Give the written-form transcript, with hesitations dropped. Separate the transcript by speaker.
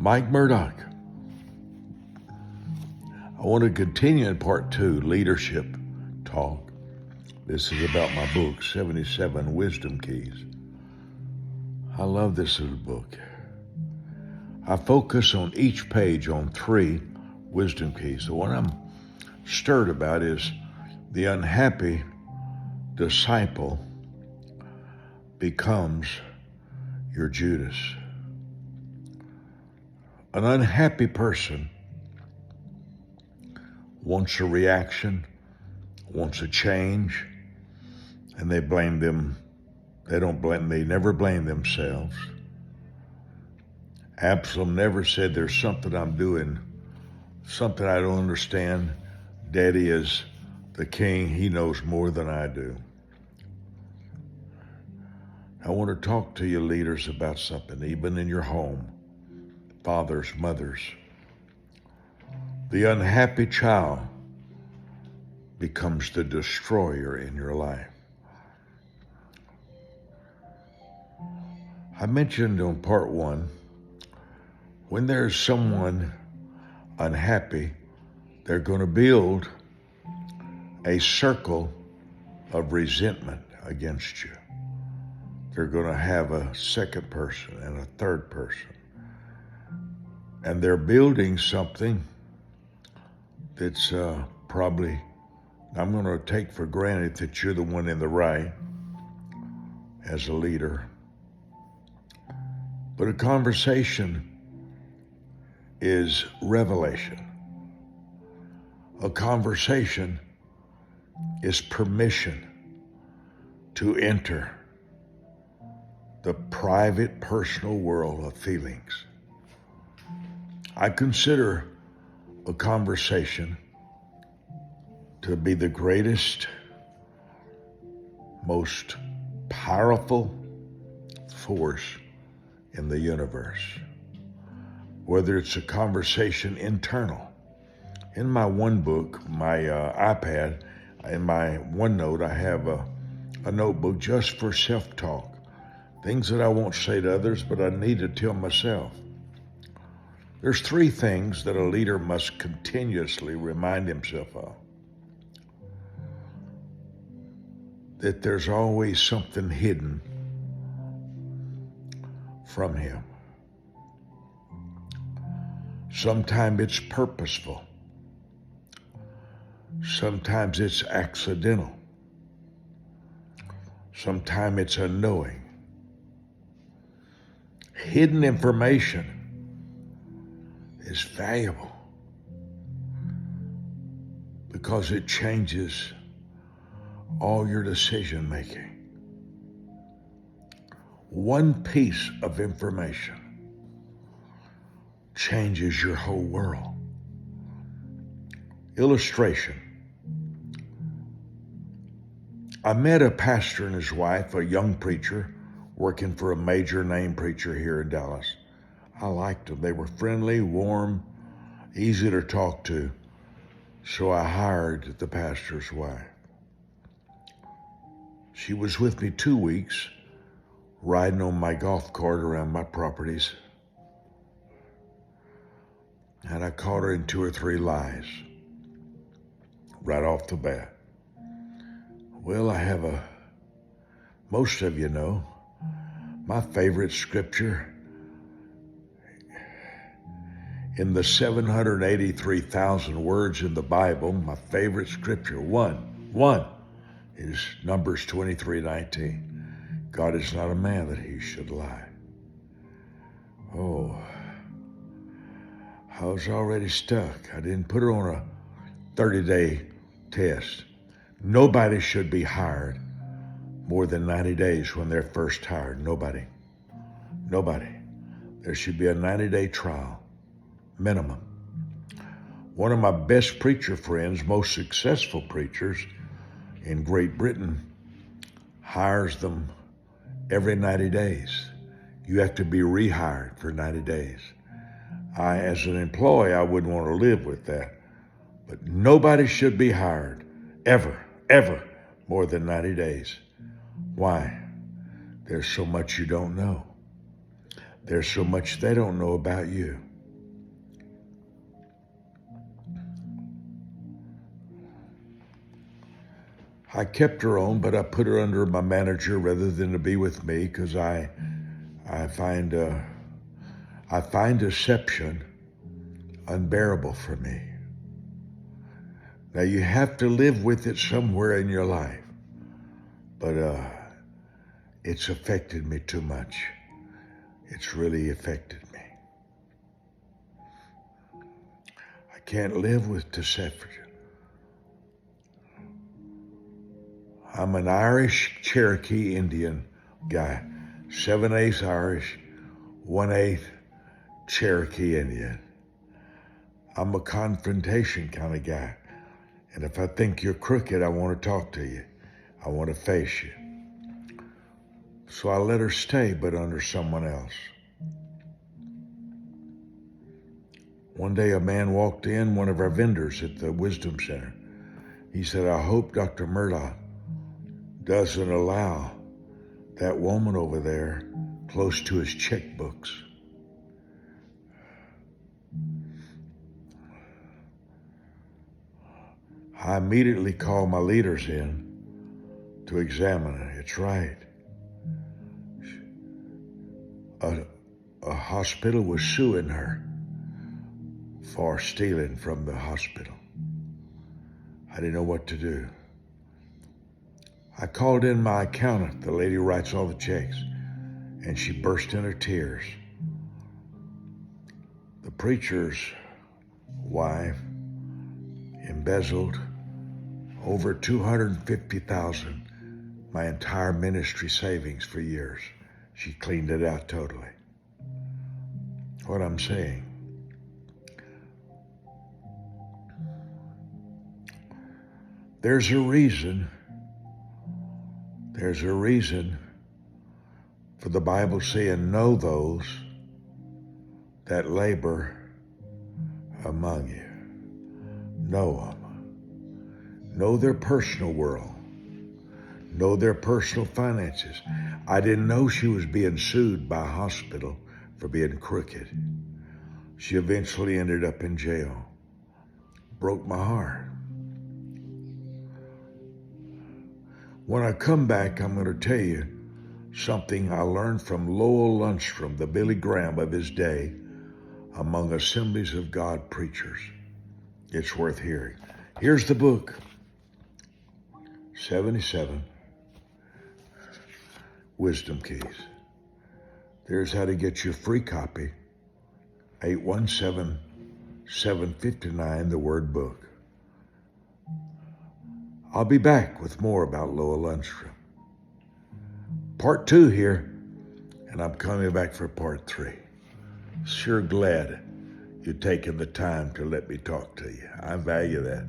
Speaker 1: Mike Murdock. I want to continue in part 2, leadership talk. This is about my book, 77 Wisdom Keys. I love this little book. I focus on each page on 3 wisdom keys. The one I'm stirred about is the unhappy disciple becomes your Judas. An unhappy person wants a reaction, wants a change, and they never blame themselves. Absalom never said, there's something I'm doing, something I don't understand. Daddy is the king, he knows more than I do. I want to talk to you leaders about something, even in your home. Fathers, mothers. The unhappy child becomes the destroyer in your life. I mentioned on part 1, when there's someone unhappy, they're going to build a circle of resentment against you. They're going to have a second person and a third person. And they're building something that's probably, I'm going to take for granted that you're the one in the right as a leader. But a conversation is revelation. A conversation is permission to enter the private, personal world of feelings. I consider a conversation to be the greatest, most powerful force in the universe. Whether it's a conversation internal. In my one book, my iPad, in my OneNote, I have a notebook just for self-talk. Things that I won't say to others, but I need to tell myself. There's 3 things that a leader must continuously remind himself of. That there's always something hidden from him. Sometimes it's purposeful. Sometimes it's accidental. Sometimes it's unknowing. Hidden information is valuable because it changes all your decision making. One piece of information changes your whole world. Illustration. I met a pastor and his wife, a young preacher, working for a major name preacher here in Dallas. I liked them. They were friendly, warm, easy to talk to. So I hired the pastor's wife. She was with me 2 weeks, riding on my golf cart around my properties. And I caught her in 2 or 3 lies right off the bat. Well, most of you know, my favorite scripture in the 783,000 words in the Bible, my favorite scripture, one is Numbers 23:19. God is not a man that he should lie. Oh, I was already stuck. I didn't put her on a 30-day test. Nobody should be hired more than 90 days when they're first hired. Nobody. There should be a 90-day trial, minimum. One of my best preacher friends, most successful preachers in Great Britain, hires them every 90 days. You have to be rehired for 90 days. As an employee, I wouldn't want to live with that. But nobody should be hired ever more than 90 days. Why? There's so much you don't know. There's so much they don't know about you. I kept her on, but I put her under my manager rather than to be with me, because I find deception unbearable for me. Now, you have to live with it somewhere in your life, but it's affected me too much. It's really affected me. I can't live with deception. I'm an Irish Cherokee Indian guy, 7/8 Irish, 1/8 Cherokee Indian. I'm a confrontation kind of guy. And if I think you're crooked, I want to talk to you. I want to face you. So I let her stay, but under someone else. One day a man walked in, one of our vendors at the Wisdom Center. He said, I hope Dr. Murdock doesn't allow that woman over there close to his checkbooks. I immediately called my leaders in to examine it. It's right. A hospital was suing her for stealing from the hospital. I didn't know what to do. I called in my accountant, the lady who writes all the checks, and she burst into tears. The preacher's wife embezzled over $250,000, my entire ministry savings for years. She cleaned it out totally. What I'm saying, there's a reason for the Bible saying, know those that labor among you. Know them. Know their personal world. Know their personal finances. I didn't know she was being sued by a hospital for being crooked. She eventually ended up in jail. Broke my heart. When I come back, I'm going to tell you something I learned from Lowell Lundstrom, the Billy Graham of his day, among Assemblies of God preachers. It's worth hearing. Here's the book, 77 Wisdom Keys. There's how to get your free copy, 817-759, the word book. I'll be back with more about Lowell Lundstrom. Part 2 here, and I'm coming back for part 3. Sure glad you've taken the time to let me talk to you. I value that.